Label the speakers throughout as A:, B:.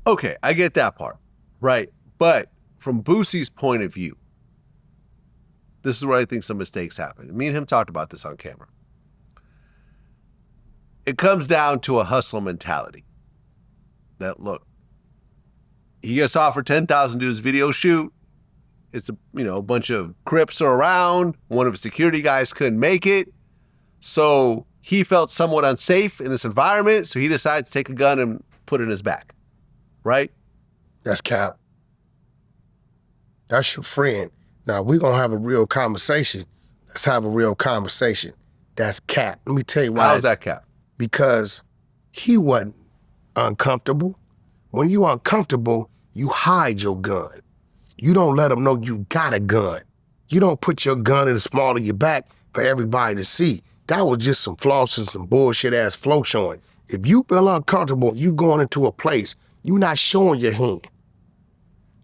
A: Okay, I get that part, right? But from Boosie's point of view, this is where I think some mistakes happen. Me and him talked about this on camera. It comes down to a hustle mentality. That, look, he gets offered $10,000 to do his video shoot. It's a bunch of Crips are around. One of his security guys couldn't make it. So he felt somewhat unsafe in this environment. So he decides to take a gun and put it in his back. Right?
B: That's cap. That's your friend. Now, we're going to have a real conversation. Let's have a real conversation. That's cap. Let me tell you why.
A: How's that cap?
B: Because he wasn't uncomfortable. When you uncomfortable, you hide your gun. You don't let them know you got a gun. You don't put your gun in the small of your back for everybody to see. That was just some floss and some bullshit-ass flow showing. If you feel uncomfortable, you going into a place, you not showing your hand.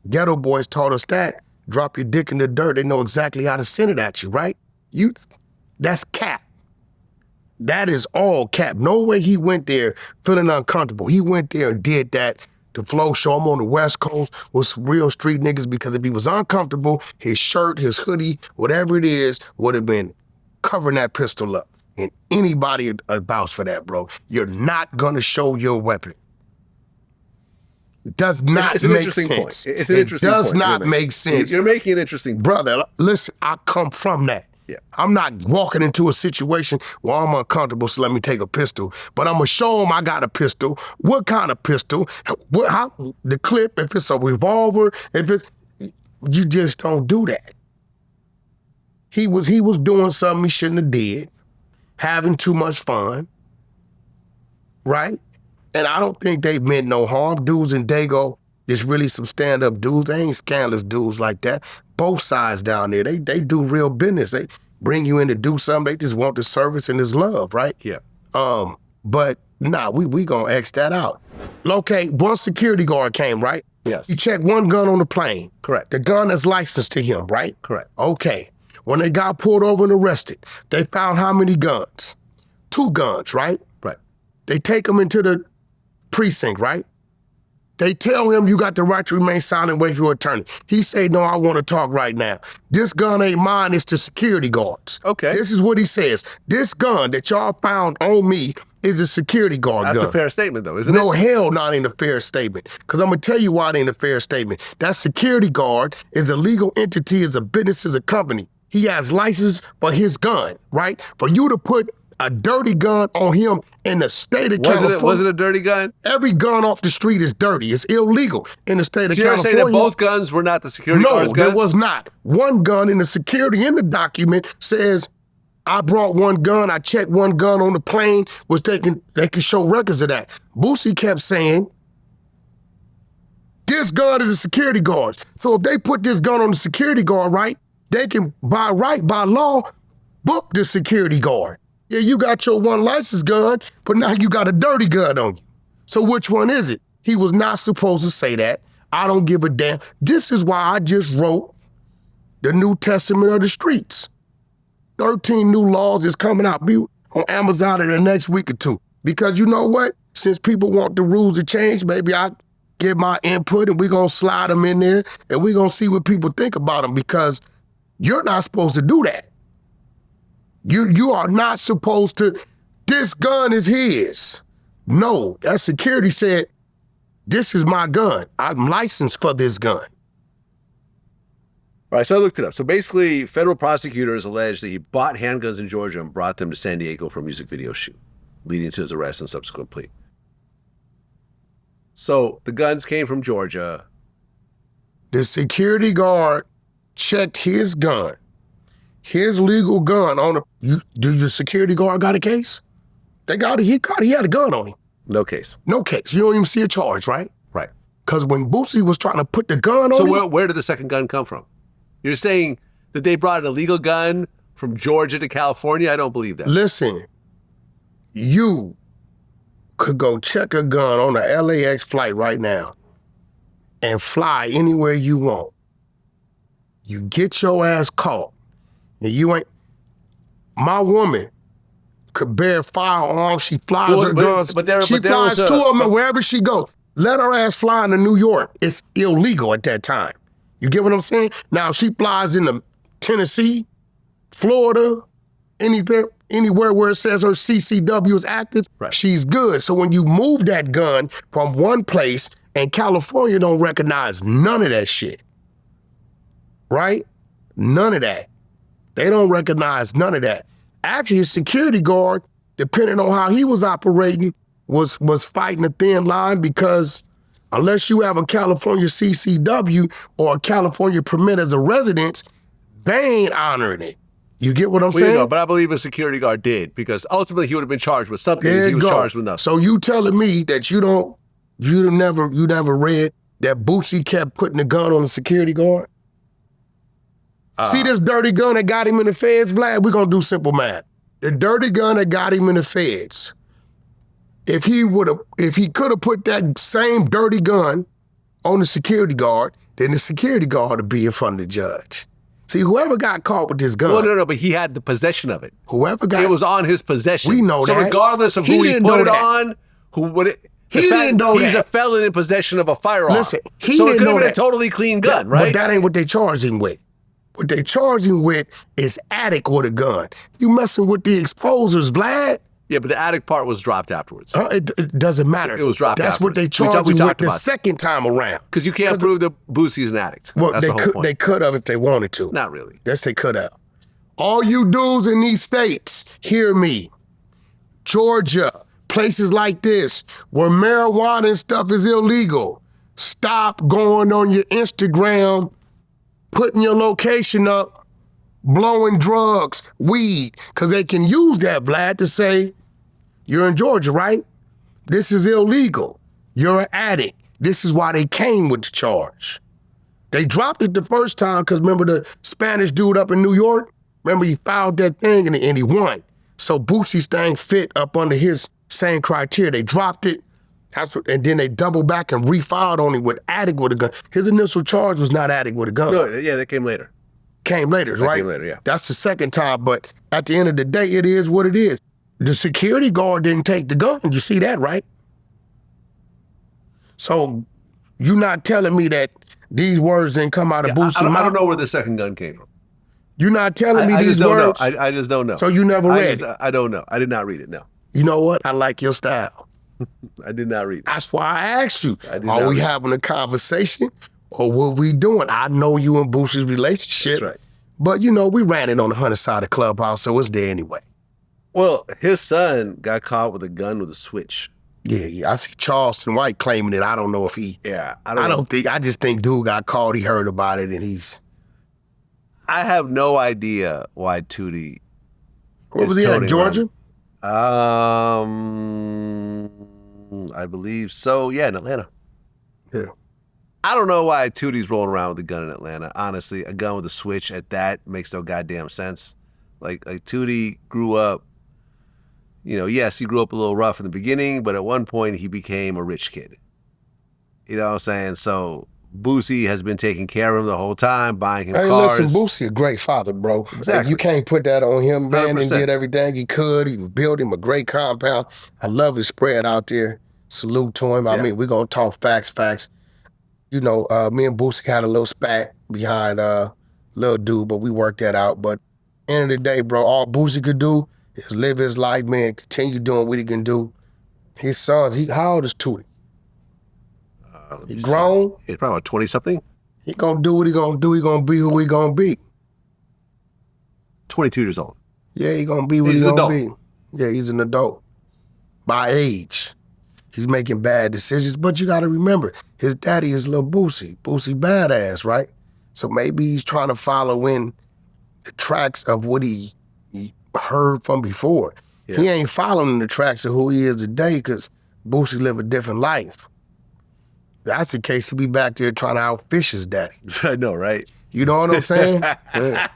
B: Ghetto boys taught us that. Drop your dick in the dirt, they know exactly how to send it at you, right? That's cap. That is all cap. No way he went there feeling uncomfortable. He went there and did that to flow show him on the West Coast with some real street niggas, because if he was uncomfortable, his shirt, his hoodie, whatever it is, would have been covering that pistol up. And anybody vouch for that, bro. You're not gonna show your weapon. It does not make sense.
A: Point. It's an interesting point.
B: It does not make sense.
A: You're making an interesting point.
B: Brother, listen, I come from that.
A: Yeah.
B: I'm not walking into a situation where I'm uncomfortable, so let me take a pistol. But I'm gonna show them I got a pistol. What kind of pistol? The clip, if it's a revolver, you just don't do that. He was doing something he shouldn't have did, having too much fun, right? And I don't think they meant no harm. Dudes in Dago, there's really some stand-up dudes. They ain't scandalous dudes like that. Both sides down there, they do real business. They bring you in to do something. They just want the service and this love, right?
A: Yeah.
B: But nah, we gonna X that out. Okay, one security guard came, right?
A: Yes.
B: He checked one gun on the plane.
A: Correct.
B: The gun is licensed to him, right?
A: Correct.
B: Okay. When they got pulled over and arrested, they found how many guns? 2 guns, right?
A: Right.
B: They take him into the precinct, right? They tell him you got the right to remain silent, wait for your attorney. He say, no, I want to talk right now. This gun ain't mine, it's the security guards.
A: Okay.
B: This is what he says. This gun that y'all found on me is a security guard gun.
A: That's a fair statement though, isn't it?
B: No, hell not ain't a fair statement. Because I'm going to tell you why it ain't a fair statement. That security guard is a legal entity, is a business, is a company. He has license for his gun, right? For you to put a dirty gun on him in the state of California.
A: Was it a dirty gun?
B: Every gun off the street is dirty. It's illegal in the state of California.
A: So you're saying that both guns were not the security guard's guns?
B: No, there was not. One gun in the security in the document says, I brought one gun, I checked one gun on the plane, they can show records of that. Boosie kept saying, this gun is a security guard. So if they put this gun on the security guard, right, they can, by law, book the security guard. Yeah, you got your one licensed gun, but now you got a dirty gun on you. So which one is it? He was not supposed to say that. I don't give a damn. This is why I just wrote the New Testament of the streets. 13 new laws is coming out. Be on Amazon in the next week or 2. Because you know what? Since people want the rules to change, maybe I give my input and we're going to slide them in there and we're going to see what people think about them, because you're not supposed to do that. You are not supposed to, this gun is his. No, that security said, this is my gun. I'm licensed for this gun.
A: All right, so I looked it up. So basically, federal prosecutors allege that he bought handguns in Georgia and brought them to San Diego for a music video shoot, leading to his arrest and subsequent plea. So the guns came from Georgia.
B: The security guard checked his gun, his legal gun on do the security guard got a case? He had a gun on him.
A: No case.
B: No case. You don't even see a charge, right?
A: Right.
B: Because when Boosie was trying to put the gun on him.
A: So where did the second gun come from? You're saying that they brought an illegal gun from Georgia to California? I don't believe that.
B: Listen, you could go check a gun on a LAX flight right now and fly anywhere you want. You get your ass caught. And you ain't, my woman could bear firearms, she flies her guns, she flies to them wherever she goes. Let her ass fly into New York. It's illegal at that time. You get what I'm saying? Now, if she flies into Tennessee, Florida, anywhere where it says her CCW is active,
A: Right.
B: she's good. So when you move that gun from one place, and California don't recognize none of that shit, right? None of that. They don't recognize none of that. Actually, a security guard, depending on how he was operating, was fighting a thin line, because unless you have a California CCW or a California permit as a resident, they ain't honoring it. You get what I'm saying?
A: No, but I believe a security guard did, because ultimately he would have been charged with something.
B: There
A: If he
B: you
A: was
B: go.
A: charged with nothing.
B: So you telling me that you never read that Boosie kept putting the gun on the security guard? See this dirty gun that got him in the feds, Vlad? We're gonna do simple math. The dirty gun that got him in the feds, if he could have put that same dirty gun on the security guard, then the security guard would be in front of the judge. See, whoever got caught with this gun,
A: Well, no, but he had the possession of it.
B: whoever got
A: It was on his possession.
B: We know
A: so
B: that.
A: regardless of
B: He
A: who he
B: didn't
A: put
B: know
A: it
B: that.
A: on, who would it?
B: He didn't know
A: He's
B: that.
A: a felon in possession of a firearm.
B: Listen, he
A: so it
B: didn't
A: could have
B: know
A: been
B: that.
A: a totally clean gun, right?
B: But that ain't what they charged him with. What they charged him with is attic with a gun. You messing with the exposers, Vlad?
A: Yeah, but the attic part was dropped afterwards.
B: It doesn't matter.
A: It was dropped
B: That's what
A: afterwards.
B: they
A: We
B: charged
A: talked
B: him with
A: about
B: the
A: that.
B: second time around.
A: Because you can't prove that Boosie's an addict.
B: Well,
A: That's the whole point.
B: they could have if they wanted to.
A: Not really.
B: Yes, they could have. All you dudes in these states, hear me. Georgia, places like this, where marijuana and stuff is illegal, stop going on your Instagram, putting your location up, blowing drugs, weed, because they can use that, Vlad, to say, you're in Georgia, right? This is illegal. You're an addict. This is why they came with the charge. They dropped it the first time because remember the Spanish dude up in New York? Remember he filed that thing and he won. So Boosie's thing fit up under his same criteria. They dropped it, and then they doubled back and refiled on him with addict with a gun. His initial charge was not addict with a gun.
A: No, yeah, that came later.
B: Came later, right?
A: Came later, yeah.
B: That's the second time, but at the end of the day, it is what it is. The security guard didn't take the gun. You see that, right? So you're not telling me that these words didn't come out of Boosie's mouth?
A: I don't know where the second gun came from.
B: You're not telling me
A: I
B: these
A: just don't
B: words?
A: know. I just don't know.
B: So you never read it?
A: I don't know. I did not read it, no.
B: You know what? I like your style.
A: I did not read it.
B: That's why I asked you,
A: I did
B: are
A: not
B: we
A: read it.
B: having a conversation or what we doing? I know you and Boosie's relationship.
A: That's right.
B: But, you know, we ran it on the 100 side of Clubhouse, so it's there anyway.
A: Well, his son got caught with a gun with a switch.
B: Yeah, I see Charleston White claiming it. I don't know if he...
A: Yeah,
B: I just think dude got caught, he heard about it, and he's...
A: I have no idea why Tootie
B: Where
A: is
B: was he at,
A: toting
B: Georgia?
A: around. I believe so. Yeah, in Atlanta.
B: Yeah.
A: I don't know why Tootie's rolling around with a gun in Atlanta. Honestly, a gun with a switch at that makes no goddamn sense. Like Tootie grew up, you know, yes, he grew up a little rough in the beginning, but at one point he became a rich kid. You know what I'm saying? So Boosie has been taking care of him the whole time, buying him
B: Hey,
A: cars.
B: listen, Boosie a great father, bro.
A: Exactly.
B: You can't put that on him, man. He
A: 100%.
B: did everything he could. He built him a great compound. I love his spread out there. Salute to him. I mean, we're going to talk facts. You know, me and Boosie had a little spat behind little dude, but we worked that out. But end of the day, bro, all Boosie could do is live his life, man, continue doing what he can do. His sons, how old is Tootie? He grown.
A: He's probably about 20-something.
B: He gonna do what he gonna do. He gonna be who he gonna be.
A: 22 years old.
B: Yeah, he gonna be what
A: He's
B: he
A: an
B: gonna
A: adult.
B: be. Yeah, he's an adult. By age. He's making bad decisions, but you gotta remember, his daddy is Lil Boosie. Boosie badass, right? So maybe he's trying to follow in the tracks of what he heard from before.
A: Yeah.
B: He ain't following the tracks of who he is today because Boosie live a different life. That's the case, he'll be back there trying to outfish his daddy.
A: I know, right?
B: You know what I'm saying? Yeah.